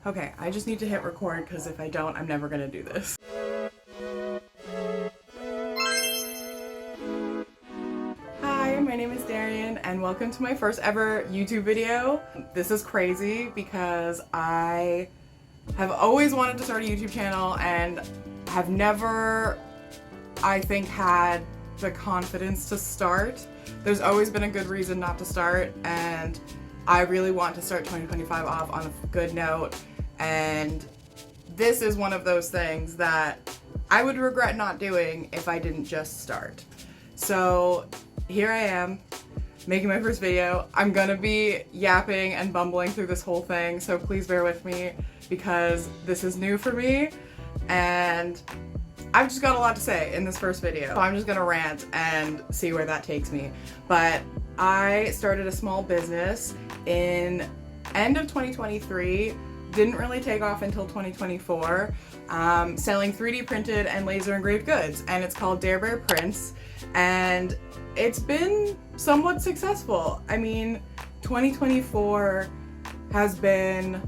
Okay, I just need to hit record because if I don't, I'm never gonna do this. Hi, my name is Darian and welcome to my first ever YouTube video. This is crazy because I have always wanted to start a YouTube channel and have never, I think, had the confidence to start. There's always been a good reason not to start, and I really want to start 2025 off on a good note, and this is one of those things that I would regret not doing if I didn't just start. So here I am, making my first video. I'm gonna be yapping and bumbling through this whole thing, so please bear with me because this is new for me and I've just got a lot to say in this first video. So I'm just gonna rant and see where that takes me. But I started a small business in end of 2023, didn't really take off until 2024, selling 3D printed and laser engraved goods, and it's called Dare Bear Prints, and it's been somewhat successful. I mean, 2024 has been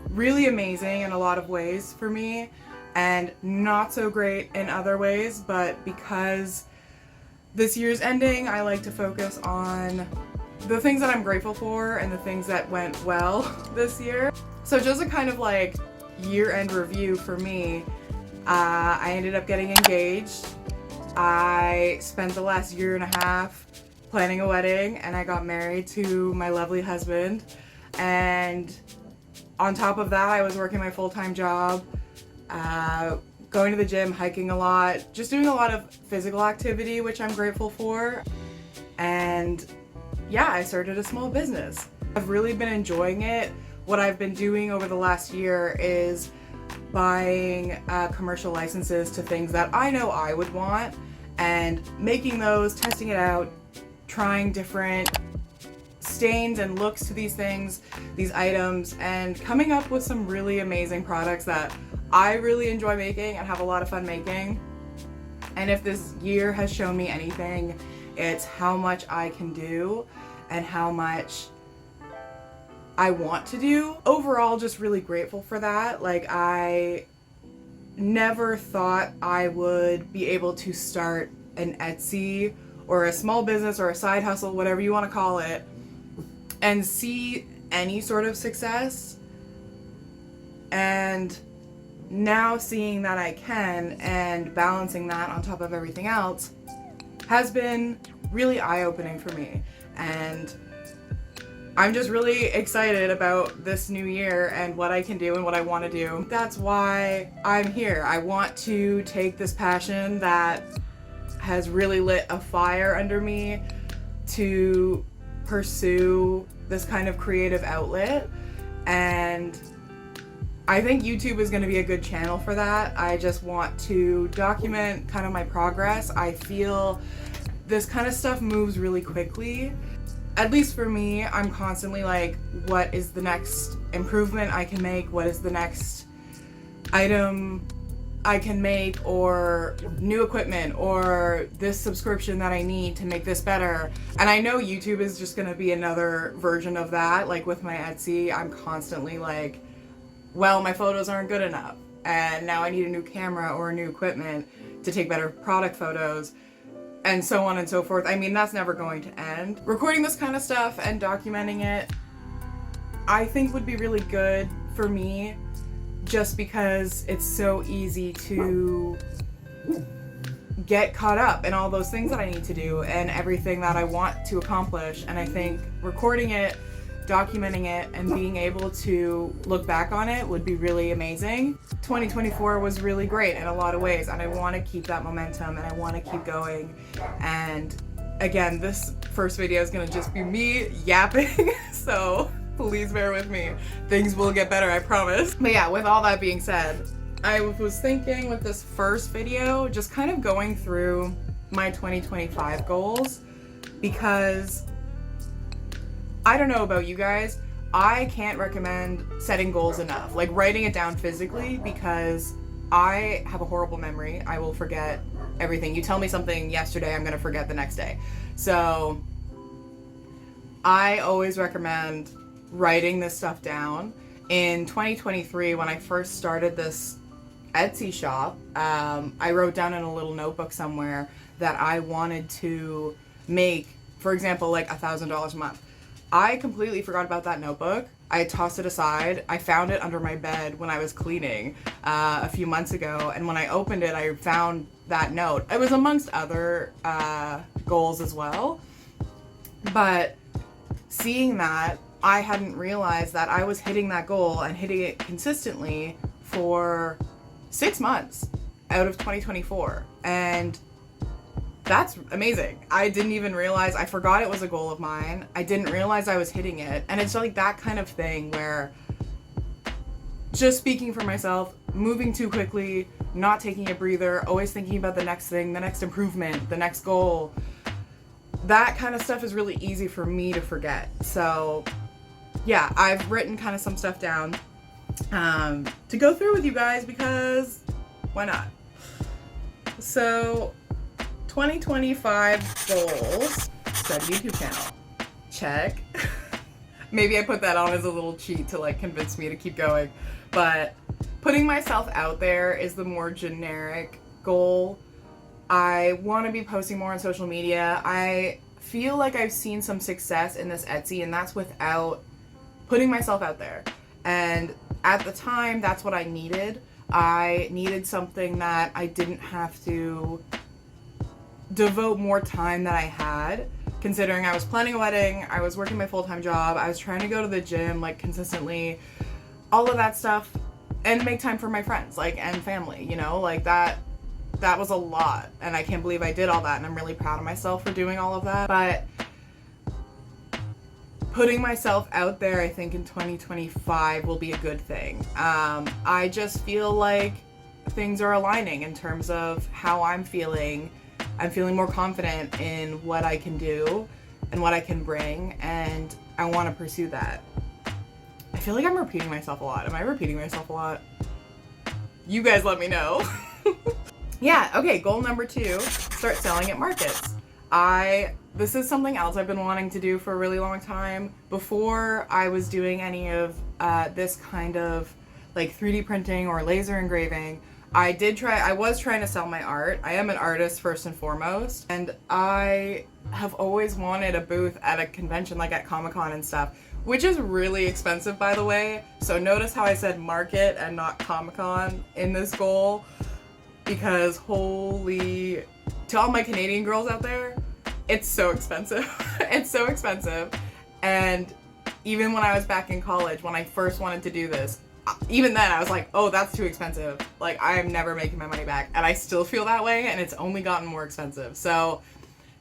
really amazing in a lot of ways for me, and not so great in other ways, but because this year's ending, I like to focus on the things that I'm grateful for and the things that went well this year. So just a kind of like year-end review for me, I ended up getting engaged. I spent the last year and a half planning a wedding, and I got married to my lovely husband. And on top of that, I was working my full-time job, going to the gym, hiking a lot, just doing a lot of physical activity, which I'm grateful for. And yeah, I started a small business. I've really been enjoying it. What I've been doing over the last year is buying commercial licenses to things that I know I would want and making those, testing it out, trying different stains and looks to these things, these items, and coming up with some really amazing products that I really enjoy making and have a lot of fun making. And if this year has shown me anything, it's how much I can do and how much I want to do. Overall, just really grateful for that. Like, I never thought I would be able to start an Etsy or a small business or a side hustle, whatever you want to call it, and see any sort of success. And now seeing that I can and balancing that on top of everything else has been really eye-opening for me. And I'm just really excited about this new year and what I can do and what I want to do. That's why I'm here. I want to take this passion that has really lit a fire under me to pursue this kind of creative outlet, and I think YouTube is going to be a good channel for that. I just want to document kind of my progress. I feel this kind of stuff moves really quickly. At least for me, I'm constantly like, what is the next improvement I can make? What is the next item I can make, or new equipment, or this subscription that I need to make this better? And I know YouTube is just gonna be another version of that. Like with my Etsy, I'm constantly like, well, my photos aren't good enough, and now I need a new camera or new equipment to take better product photos, and so on and so forth. I mean, that's never going to end. Recording this kind of stuff and documenting it, I think would be really good for me, just because it's so easy to get caught up in all those things that I need to do and everything that I want to accomplish. And I think recording it, documenting it, and being able to look back on it would be really amazing. 2024 was really great in a lot of ways, and I want to keep that momentum and I want to keep going. And again, this first video is going to just be me yapping, so please bear with me. Things will get better, I promise. But yeah, with all that being said, I was thinking with this first video, just kind of going through my 2025 goals, because I don't know about you guys, I can't recommend setting goals enough. Like writing it down physically, because I have a horrible memory. I will forget everything. You tell me something yesterday, I'm gonna forget the next day. So I always recommend writing this stuff down in 2023, when I first started this Etsy shop, I wrote down in a little notebook somewhere that I wanted to make, for example, like $1,000 a month. I completely forgot about that notebook. I tossed it aside. I found it under my bed when I was cleaning a few months ago, and when I opened it, I found that note. It was amongst other goals as well, but seeing that, I hadn't realized that I was hitting that goal and hitting it consistently for 6 months out of 2024, and that's amazing. I didn't even realize, I forgot it was a goal of mine. I didn't realize I was hitting it. And it's like that kind of thing where, just speaking for myself, moving too quickly, not taking a breather, always thinking about the next thing, the next improvement, the next goal, that kind of stuff is really easy for me to forget. So yeah, I've written kind of some stuff down to go through with you guys, because why not? So 2025 goals, start a YouTube channel. Check. Maybe I put that on as a little cheat to like convince me to keep going. But putting myself out there is the more generic goal. I want to be posting more on social media. I feel like I've seen some success in this Etsy, and that's without putting myself out there. And at the time, that's what I needed. I needed something that I didn't have to devote more time that I had, considering I was planning a wedding, I was working my full-time job, I was trying to go to the gym like consistently, all of that stuff, and make time for my friends like and family, you know, like that was a lot, and I can't believe I did all that, and I'm really proud of myself for doing all of that. But putting myself out there, I think in 2025 will be a good thing. I just feel like things are aligning in terms of how I'm feeling. I'm feeling more confident in what I can do and what I can bring, and I want to pursue that. I feel like I'm repeating myself a lot. Am I repeating myself a lot? You guys let me know. Yeah, okay, goal number 2, start selling at markets. This is something else I've been wanting to do for a really long time. Before I was doing any of this kind of like 3D printing or laser engraving, I was trying to sell my art. I am an artist first and foremost, and I have always wanted a booth at a convention like at Comic-Con and stuff, which is really expensive, by the way. So notice how I said market and not Comic-Con in this goal, because holy, to all my Canadian girls out there, it's so expensive. It's so expensive. And even when I was back in college, when I first wanted to do this, even then I was like, oh, that's too expensive. Like, I am never making my money back. And I still feel that way, and it's only gotten more expensive. So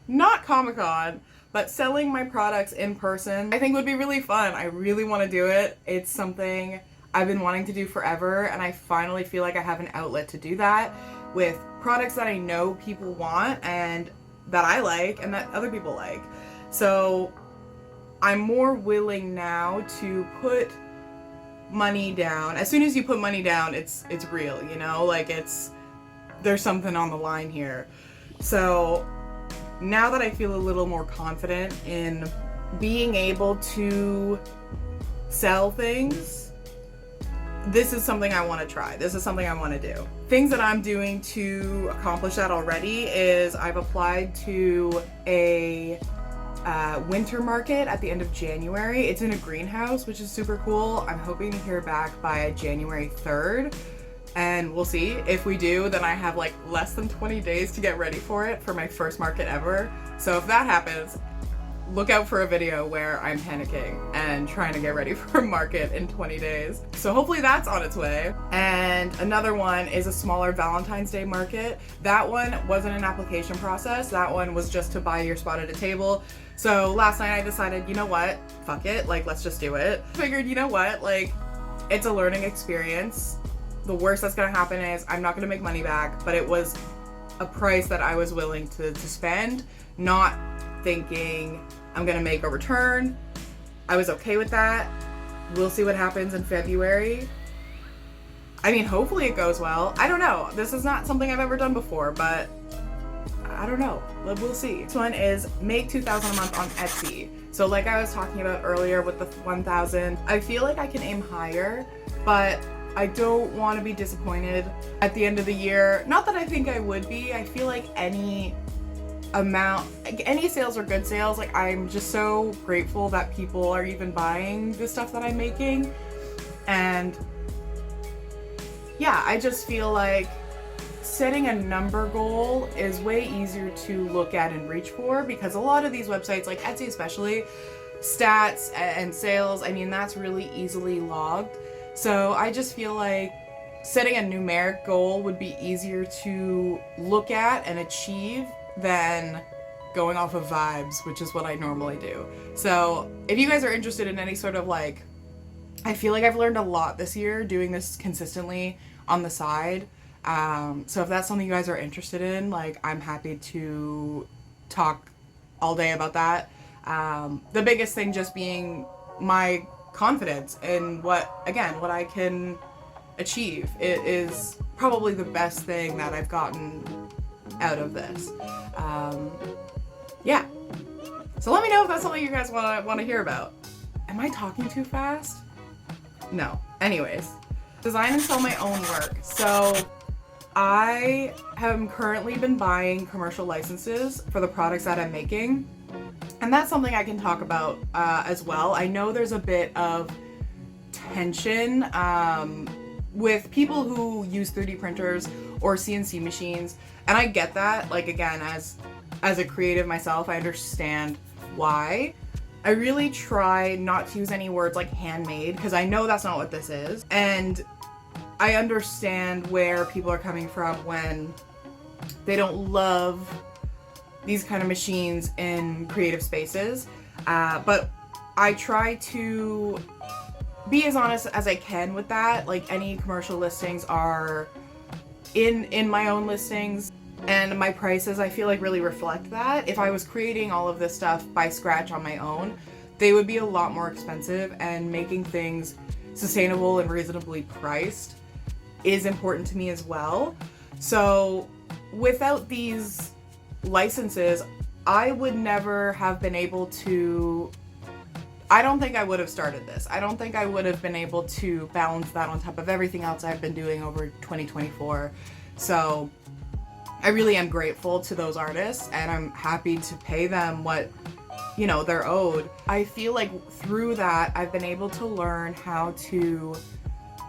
not Comic-Con, but selling my products in person, I think would be really fun. I really want to do it. It's something I've been wanting to do forever, and I finally feel like I have an outlet to do that with products that I know people want and that I like and that other people like. So I'm more willing now to put money down. As soon as you put money down, it's real, you know, like there's something on the line here. So now that I feel a little more confident in being able to sell things, this is something I want to try. This is something I want to do. Things that I'm doing to accomplish that already is I've applied to a winter market at the end of January. It's in a greenhouse, which is super cool. I'm hoping to hear back by January 3rd, and we'll see. If we do, then I have like less than 20 days to get ready for it, for my first market ever. So if that happens, look out for a video where I'm panicking and trying to get ready for a market in 20 days. So hopefully that's on its way. And another one is a smaller Valentine's Day market. That one wasn't an application process. That one was just to buy your spot at a table. So last night I decided, you know what, fuck it, like let's just do it. Figured, you know what, like it's a learning experience. The worst that's gonna happen is I'm not gonna make money back, but it was a price that I was willing to spend, not thinking I'm gonna make a return. I was okay with that. We'll see what happens in February. I mean, hopefully it goes well. I don't know. This is not something I've ever done before, but I don't know. We'll see. This one is make $2,000 a month on Etsy. So like I was talking about earlier with the 1,000, I feel like I can aim higher, but I don't want to be disappointed at the end of the year. Not that I think I would be. I feel like any sales are good sales. Like, I'm just so grateful that people are even buying the stuff that I'm making. And yeah, I just feel like setting a number goal is way easier to look at and reach for, because a lot of these websites, like Etsy especially, stats and sales, I mean, that's really easily logged. So I just feel like setting a numeric goal would be easier to look at and achieve than going off of vibes, which is what I normally do. So if you guys are interested in any sort of like, I feel like I've learned a lot this year doing this consistently on the side. So if that's something you guys are interested in, like, I'm happy to talk all day about that. The biggest thing just being my confidence in what I can achieve. It is probably the best thing that I've gotten out of this. Yeah. So let me know if that's something you guys want to hear about. Am I talking too fast? No. Anyways, design and sell my own work. So I have currently been buying commercial licenses for the products that I'm making, and that's something I can talk about as well. I know there's a bit of tension with people who use 3D printers or CNC machines, and I get that. Like, again, as a creative myself, I understand why. I really try not to use any words like handmade, because I know that's not what this is, and I understand where people are coming from when they don't love these kind of machines in creative spaces, but I try to be as honest as I can with that. Like, any commercial listings are in my own listings, and my prices, I feel like, really reflect that. If I was creating all of this stuff by scratch on my own, they would be a lot more expensive, and making things sustainable and reasonably priced is important to me as well. So without these licenses, I would never have been able to, I don't think I would have started this. I don't think I would have been able to balance that on top of everything else I've been doing over 2024. So I really am grateful to those artists, and I'm happy to pay them what, you know, they're owed. I feel like through that, I've been able to learn how to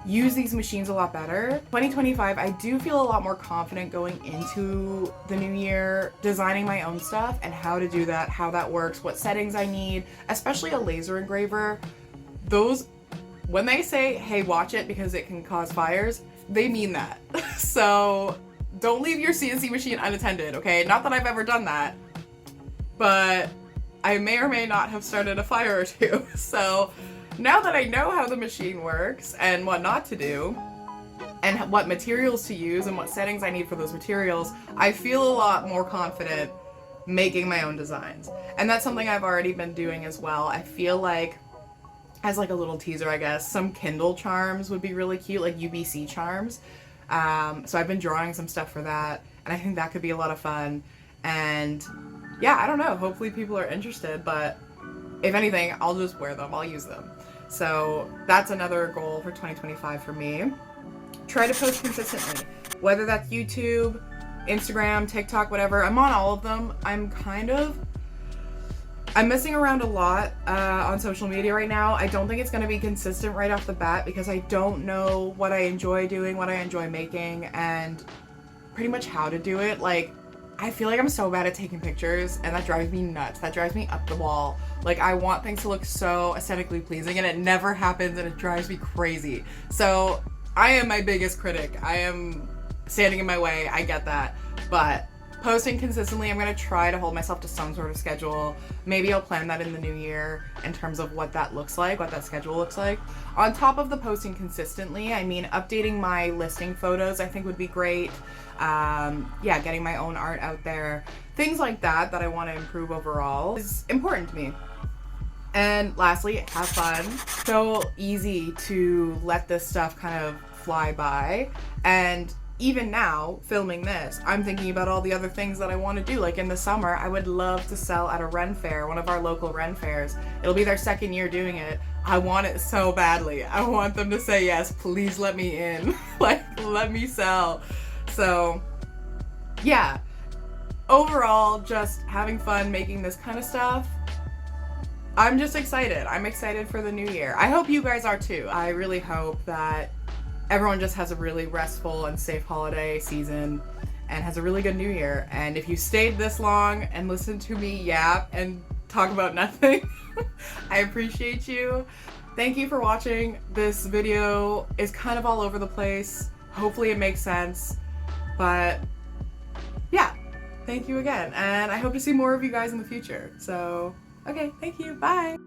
use these machines a lot better. 2025, I do feel a lot more confident going into the new year, designing my own stuff and how to do that, how that works, what settings I need, especially a laser engraver. Those, when they say, hey, watch it because it can cause fires, they mean that. So don't leave your CNC machine unattended, okay? Not that I've ever done that, but I may or may not have started a fire or two. So now that I know how the machine works and what not to do, and what materials to use and what settings I need for those materials, I feel a lot more confident making my own designs. And that's something I've already been doing as well. I feel like, as like a little teaser, I guess, some Kindle charms would be really cute, like UBC charms. So I've been drawing some stuff for that, and I think that could be a lot of fun. And yeah, I don't know, hopefully people are interested, but if anything, I'll just wear them, I'll use them. So that's another goal for 2025 for me. Try to post consistently, whether that's YouTube, Instagram, TikTok, whatever. I'm on all of them. I'm messing around a lot on social media right now. I don't think it's going to be consistent right off the bat, because I don't know what I enjoy doing, what I enjoy making, and pretty much how to do it. Like, I feel like I'm so bad at taking pictures, and that drives me nuts. That drives me up the wall. Like, I want things to look so aesthetically pleasing, and it never happens, and it drives me crazy. So I am my biggest critic. I am standing in my way. I get that. But posting consistently, I'm going to try to hold myself to some sort of schedule. Maybe I'll plan that in the new year in terms of what that looks like, what that schedule looks like. On top of the posting consistently, I mean, updating my listing photos I think would be great. Yeah, getting my own art out there. Things like that I want to improve overall is important to me. And lastly, have fun. So easy to let this stuff kind of fly by. And even now, filming this, I'm thinking about all the other things that I want to do. Like in the summer, I would love to sell at a Ren fair, one of our local Ren fairs. It'll be their second year doing it. I want it so badly. I want them to say yes, please let me in. Like, let me sell. So, yeah. Overall, just having fun making this kind of stuff. I'm just excited. I'm excited for the new year. I hope you guys are too. I really hope that everyone just has a really restful and safe holiday season and has a really good new year. And if you stayed this long and listened to me yap and talk about nothing, I appreciate you. Thank you for watching. This video is kind of all over the place. Hopefully it makes sense. But yeah, thank you again. And I hope to see more of you guys in the future. So, okay, thank you. Bye.